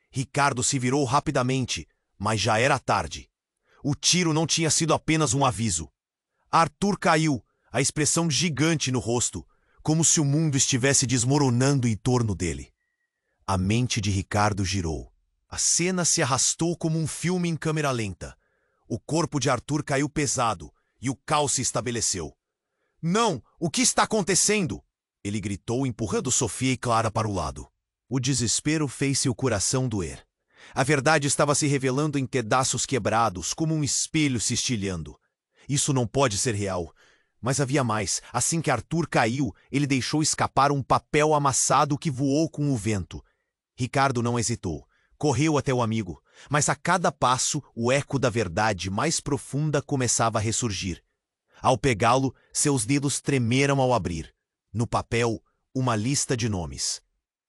Ricardo se virou rapidamente, mas já era tarde. O tiro não tinha sido apenas um aviso. Arthur caiu, a expressão gigante no rosto, como se o mundo estivesse desmoronando em torno dele. A mente de Ricardo girou. A cena se arrastou como um filme em câmera lenta. O corpo de Arthur caiu pesado e o caos se estabeleceu. Não! O que está acontecendo? Ele gritou, empurrando Sofia e Clara para o lado. O desespero fez seu coração doer. A verdade estava se revelando em pedaços quebrados, como um espelho se estilhando. Isso não pode ser real. Mas havia mais. Assim que Arthur caiu, ele deixou escapar um papel amassado que voou com o vento. Ricardo não hesitou. Correu até o amigo. Mas a cada passo, o eco da verdade mais profunda começava a ressurgir. Ao pegá-lo, seus dedos tremeram ao abrir. No papel, uma lista de nomes.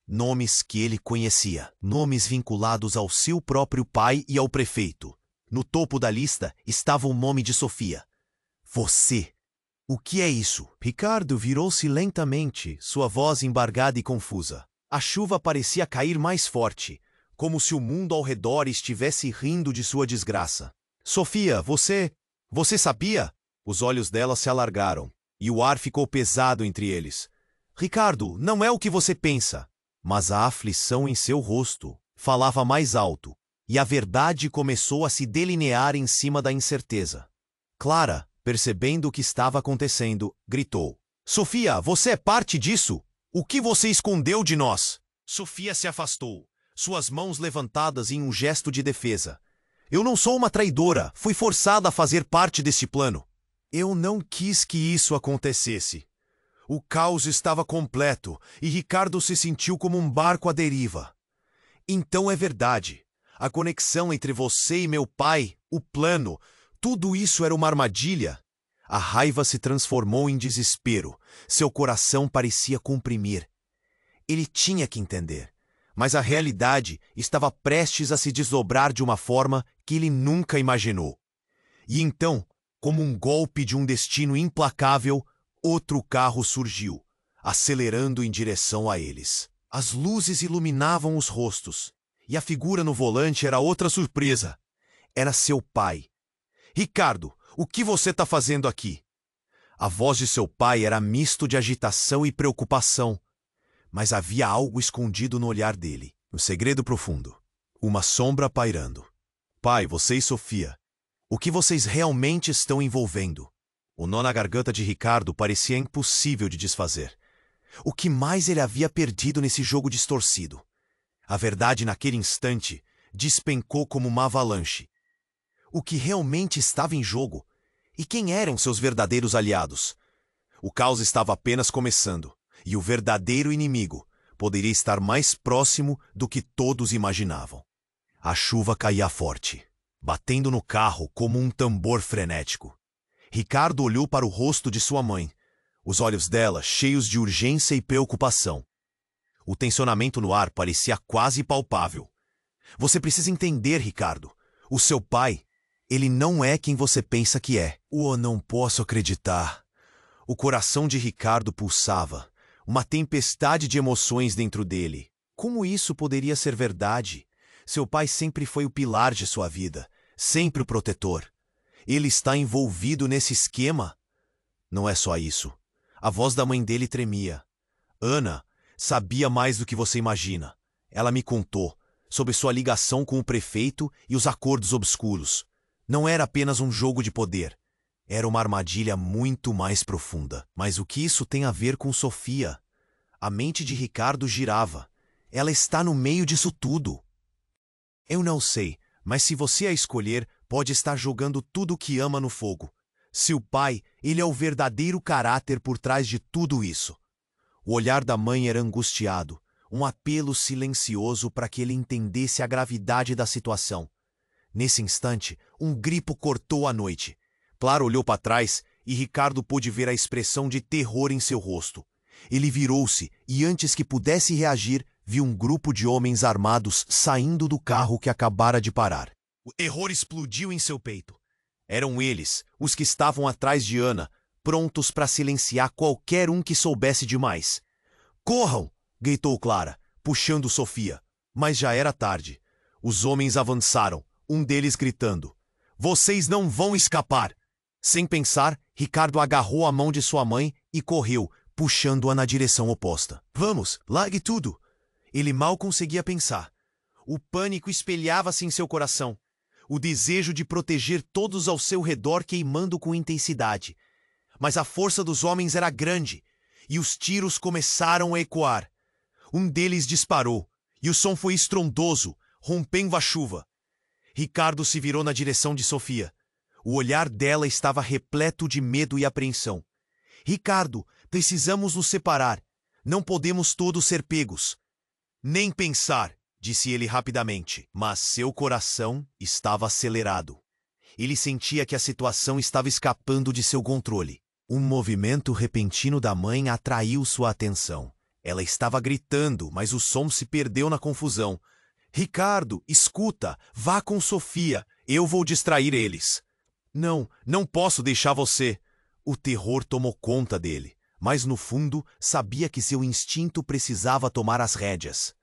Nomes que ele conhecia. Nomes vinculados ao seu próprio pai e ao prefeito. No topo da lista estava o nome de Sofia. Você. O que é isso? Ricardo virou-se lentamente, sua voz embargada e confusa. A chuva parecia cair mais forte, como se o mundo ao redor estivesse rindo de sua desgraça. Sofia, você sabia? Os olhos dela se alargaram, e o ar ficou pesado entre eles. Ricardo, não é o que você pensa. Mas a aflição em seu rosto falava mais alto, e a verdade começou a se delinear em cima da incerteza. Clara, percebendo o que estava acontecendo, gritou. Sofia, você é parte disso? O que você escondeu de nós? Sofia se afastou, suas mãos levantadas em um gesto de defesa. Eu não sou uma traidora, fui forçada a fazer parte desse plano. Eu não quis que isso acontecesse. O caos estava completo e Ricardo se sentiu como um barco à deriva. Então é verdade. A conexão entre você e meu pai, o plano, tudo isso era uma armadilha. A raiva se transformou em desespero. Seu coração parecia comprimir. Ele tinha que entender, mas a realidade estava prestes a se desdobrar de uma forma que ele nunca imaginou. E então, como um golpe de um destino implacável, outro carro surgiu, acelerando em direção a eles. As luzes iluminavam os rostos, e a figura no volante era outra surpresa. Era seu pai. Ricardo, o que você está fazendo aqui? A voz de seu pai era misto de agitação e preocupação, mas havia algo escondido no olhar dele, um segredo profundo, uma sombra pairando. Pai, você e Sofia, o que vocês realmente estão envolvendo? O nó na garganta de Ricardo parecia impossível de desfazer. O que mais ele havia perdido nesse jogo distorcido? A verdade, naquele instante, despencou como uma avalanche. O que realmente estava em jogo? E quem eram seus verdadeiros aliados? O caos estava apenas começando, e o verdadeiro inimigo poderia estar mais próximo do que todos imaginavam. A chuva caía forte, batendo no carro como um tambor frenético. Ricardo olhou para o rosto de sua mãe, os olhos dela cheios de urgência e preocupação. O tensionamento no ar parecia quase palpável. Você precisa entender, Ricardo. O seu pai, ele não é quem você pensa que é. Oh, não posso acreditar. O coração de Ricardo pulsava, uma tempestade de emoções dentro dele. Como isso poderia ser verdade? Seu pai sempre foi o pilar de sua vida, sempre o protetor. Ele está envolvido nesse esquema? Não é só isso. A voz da mãe dele tremia. Ana sabia mais do que você imagina. Ela me contou sobre sua ligação com o prefeito e os acordos obscuros. Não era apenas um jogo de poder. Era uma armadilha muito mais profunda. Mas o que isso tem a ver com Sofia? A mente de Ricardo girava. Ela está no meio disso tudo. Eu não sei, mas se você a escolher, pode estar jogando tudo o que ama no fogo. Seu pai, ele é o verdadeiro caráter por trás de tudo isso. O olhar da mãe era angustiado, um apelo silencioso para que ele entendesse a gravidade da situação. Nesse instante, um grito cortou a noite. Clara olhou para trás e Ricardo pôde ver a expressão de terror em seu rosto. Ele virou-se e, antes que pudesse reagir, viu um grupo de homens armados saindo do carro que acabara de parar. O terror explodiu em seu peito. Eram eles, os que estavam atrás de Ana, prontos para silenciar qualquer um que soubesse demais. Corram! Gritou Clara, puxando Sofia. Mas já era tarde. Os homens avançaram, um deles gritando: Vocês não vão escapar! Sem pensar, Ricardo agarrou a mão de sua mãe e correu, puxando-a na direção oposta. Vamos, largue tudo! Ele mal conseguia pensar. O pânico espelhava-se em seu coração. O desejo de proteger todos ao seu redor queimando com intensidade. Mas a força dos homens era grande, e os tiros começaram a ecoar. Um deles disparou, e o som foi estrondoso, rompendo a chuva. Ricardo se virou na direção de Sofia. O olhar dela estava repleto de medo e apreensão. Ricardo, precisamos nos separar. Não podemos todos ser pegos. Nem pensar, disse ele rapidamente, mas seu coração estava acelerado. Ele sentia que a situação estava escapando de seu controle. Um movimento repentino da mãe atraiu sua atenção. Ela estava gritando, mas o som se perdeu na confusão. Ricardo, escuta, vá com Sofia, eu vou distrair eles. Não, não posso deixar você. O terror tomou conta dele, mas no fundo sabia que seu instinto precisava tomar as rédeas.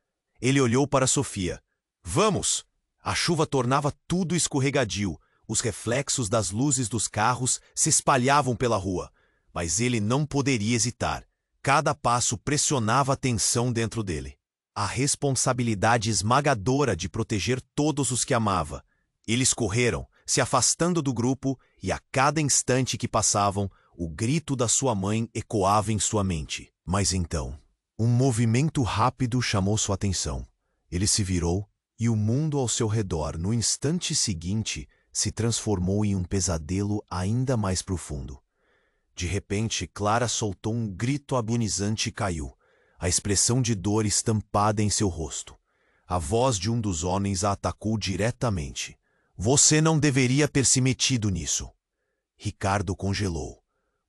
Ele olhou para Sofia. Vamos! A chuva tornava tudo escorregadio. Os reflexos das luzes dos carros se espalhavam pela rua. Mas ele não poderia hesitar. Cada passo pressionava a tensão dentro dele. A responsabilidade esmagadora de proteger todos os que amava. Eles correram, se afastando do grupo, e a cada instante que passavam, o grito da sua mãe ecoava em sua mente. Mas então, Um movimento rápido chamou sua atenção. Ele se virou e o mundo ao seu redor, no instante seguinte, se transformou em um pesadelo ainda mais profundo. De repente, Clara soltou um grito agonizante e caiu, a expressão de dor estampada em seu rosto. A voz de um dos homens a atacou diretamente. Você não deveria ter se metido nisso. Ricardo congelou.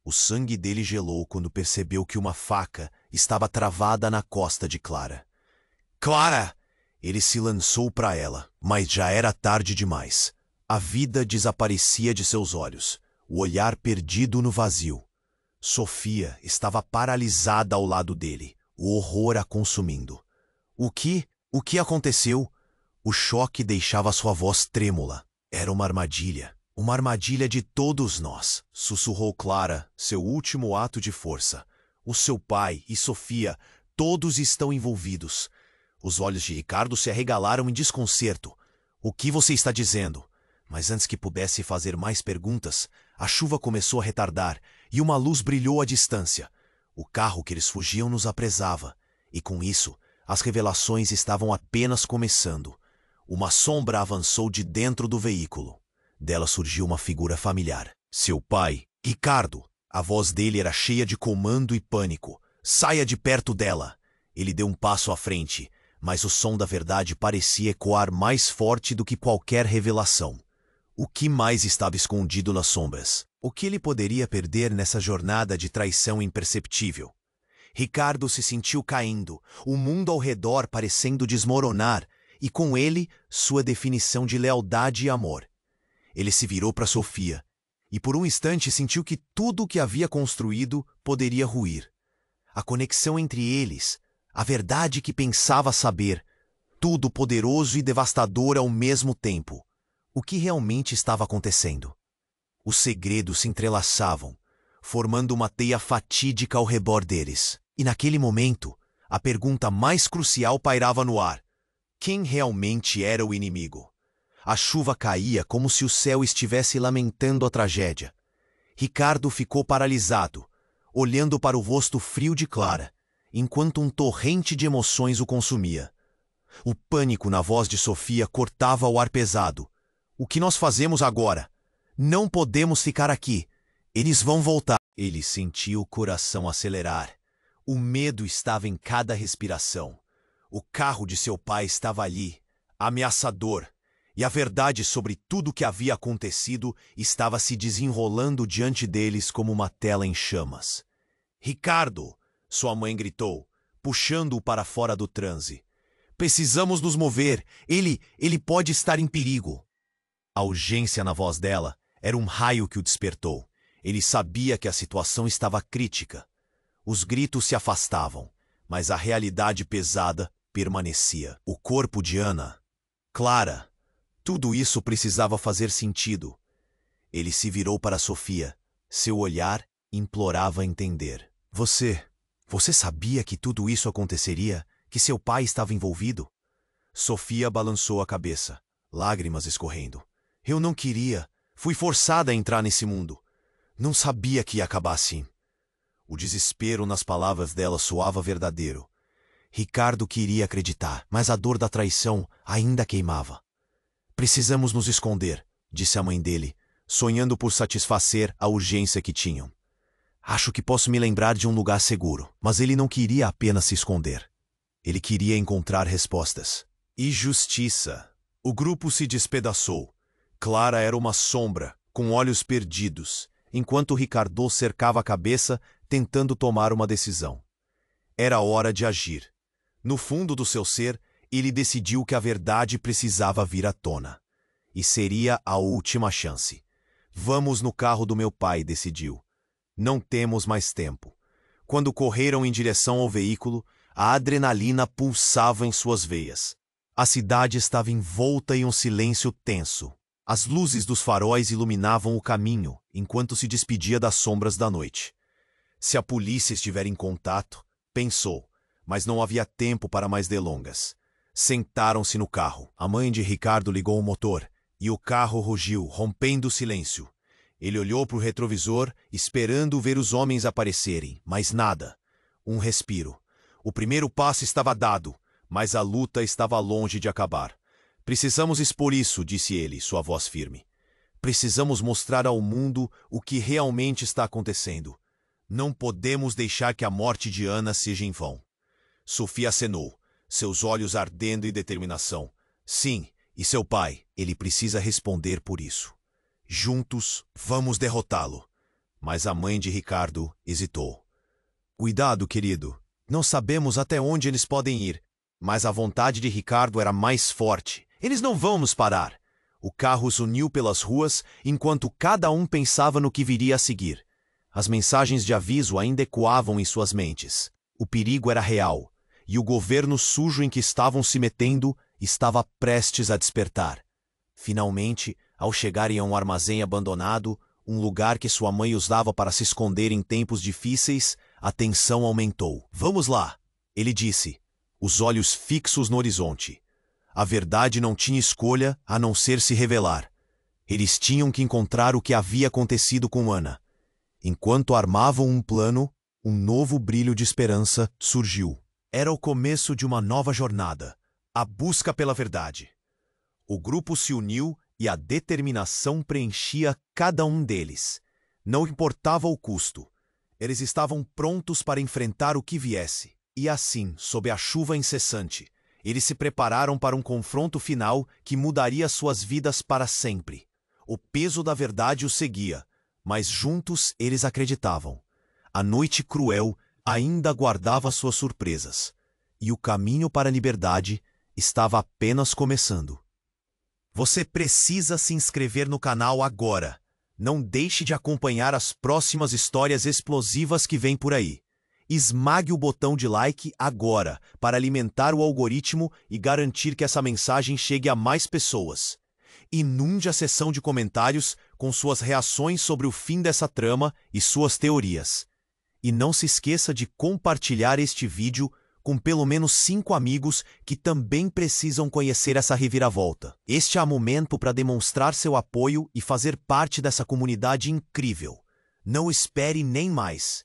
O sangue dele gelou quando percebeu que uma faca estava travada na costa de Clara. Clara! Ele se lançou para ela, mas já era tarde demais. A vida desaparecia de seus olhos, o olhar perdido no vazio. Sofia estava paralisada ao lado dele, o horror a consumindo. O que aconteceu? O choque deixava sua voz trêmula. Era uma armadilha. Uma armadilha de todos nós, sussurrou Clara, seu último ato de força. O seu pai e Sofia, todos estão envolvidos. Os olhos de Ricardo se arregalaram em desconcerto. O que você está dizendo? Mas antes que pudesse fazer mais perguntas, a chuva começou a retardar e uma luz brilhou à distância. O carro que eles fugiam nos apresava, e com isso, as revelações estavam apenas começando. Uma sombra avançou de dentro do veículo. Dela surgiu uma figura familiar. Seu pai, Ricardo. A voz dele era cheia de comando e pânico. Saia de perto dela! Ele deu um passo à frente, mas o som da verdade parecia ecoar mais forte do que qualquer revelação. O que mais estava escondido nas sombras? O que ele poderia perder nessa jornada de traição imperceptível? Ricardo se sentiu caindo, o mundo ao redor parecendo desmoronar, e com ele, sua definição de lealdade e amor. Ele se virou para Sofia, e por um instante sentiu que tudo o que havia construído poderia ruir. A conexão entre eles, a verdade que pensava saber, tudo poderoso e devastador ao mesmo tempo. O que realmente estava acontecendo? Os segredos se entrelaçavam, formando uma teia fatídica ao redor deles. E naquele momento, a pergunta mais crucial pairava no ar. Quem realmente era o inimigo? A chuva caía como se o céu estivesse lamentando a tragédia. Ricardo ficou paralisado, olhando para o rosto frio de Clara, enquanto um torrente de emoções o consumia. O pânico na voz de Sofia cortava o ar pesado. O que nós fazemos agora? Não podemos ficar aqui. Eles vão voltar. Ele sentiu o coração acelerar. O medo estava em cada respiração. O carro de seu pai estava ali, ameaçador. E a verdade sobre tudo o que havia acontecido estava se desenrolando diante deles como uma tela em chamas. Ricardo! Sua mãe gritou, puxando-o para fora do transe. Precisamos nos mover. Ele pode estar em perigo. A urgência na voz dela era um raio que o despertou. Ele sabia que a situação estava crítica. Os gritos se afastavam, mas a realidade pesada permanecia. O corpo de Ana, Clara, tudo isso precisava fazer sentido. Ele se virou para Sofia. Seu olhar implorava entender. Você sabia que tudo isso aconteceria? Que seu pai estava envolvido? Sofia balançou a cabeça, lágrimas escorrendo. Eu não queria. Fui forçada a entrar nesse mundo. Não sabia que ia acabar assim. O desespero nas palavras dela soava verdadeiro. Ricardo queria acreditar, mas a dor da traição ainda queimava. Precisamos nos esconder, disse a mãe dele, sonhando por satisfazer a urgência que tinham. Acho que posso me lembrar de um lugar seguro, mas ele não queria apenas se esconder. Ele queria encontrar respostas. E justiça. O grupo se despedaçou. Clara era uma sombra, com olhos perdidos, enquanto Ricardo cercava a cabeça, tentando tomar uma decisão. Era hora de agir. No fundo do seu ser, ele decidiu que a verdade precisava vir à tona. E seria a última chance. Vamos no carro do meu pai, decidiu. Não temos mais tempo. Quando correram em direção ao veículo, a adrenalina pulsava em suas veias. A cidade estava envolta em um silêncio tenso. As luzes dos faróis iluminavam o caminho, enquanto se despedia das sombras da noite. Se a polícia estiver em contato, pensou, mas não havia tempo para mais delongas. Sentaram-se no carro. A mãe de Ricardo ligou o motor, e o carro rugiu, rompendo o silêncio. Ele olhou para o retrovisor, esperando ver os homens aparecerem, mas nada. Um respiro. O primeiro passo estava dado, mas a luta estava longe de acabar. Precisamos expor isso, disse ele, sua voz firme. Precisamos mostrar ao mundo o que realmente está acontecendo. Não podemos deixar que a morte de Ana seja em vão. Sofia acenou, seus olhos ardendo em determinação. Sim, e seu pai, ele precisa responder por isso. Juntos, vamos derrotá-lo. Mas a mãe de Ricardo hesitou. Cuidado, querido. Não sabemos até onde eles podem ir. Mas a vontade de Ricardo era mais forte. Eles não vão nos parar. O carro os uniu pelas ruas, enquanto cada um pensava no que viria a seguir. As mensagens de aviso ainda ecoavam em suas mentes. O perigo era real, e o governo sujo em que estavam se metendo estava prestes a despertar. Finalmente, ao chegarem a um armazém abandonado, um lugar que sua mãe usava para se esconder em tempos difíceis, a tensão aumentou. Vamos lá, ele disse, os olhos fixos no horizonte. A verdade não tinha escolha a não ser se revelar. Eles tinham que encontrar o que havia acontecido com Ana. Enquanto armavam um plano, um novo brilho de esperança surgiu. Era o começo de uma nova jornada, a busca pela verdade. O grupo se uniu e a determinação preenchia cada um deles. Não importava o custo. Eles estavam prontos para enfrentar o que viesse. E assim, sob a chuva incessante, eles se prepararam para um confronto final que mudaria suas vidas para sempre. O peso da verdade os seguia, mas juntos eles acreditavam. A noite cruel ainda guardava suas surpresas, e o caminho para a liberdade estava apenas começando. Você precisa se inscrever no canal agora. Não deixe de acompanhar as próximas histórias explosivas que vêm por aí. Esmague o botão de like agora para alimentar o algoritmo e garantir que essa mensagem chegue a mais pessoas. Inunde a seção de comentários com suas reações sobre o fim dessa trama e suas teorias. E não se esqueça de compartilhar este vídeo com pelo menos 5 amigos que também precisam conhecer essa reviravolta. Este é o momento para demonstrar seu apoio e fazer parte dessa comunidade incrível. Não espere nem mais.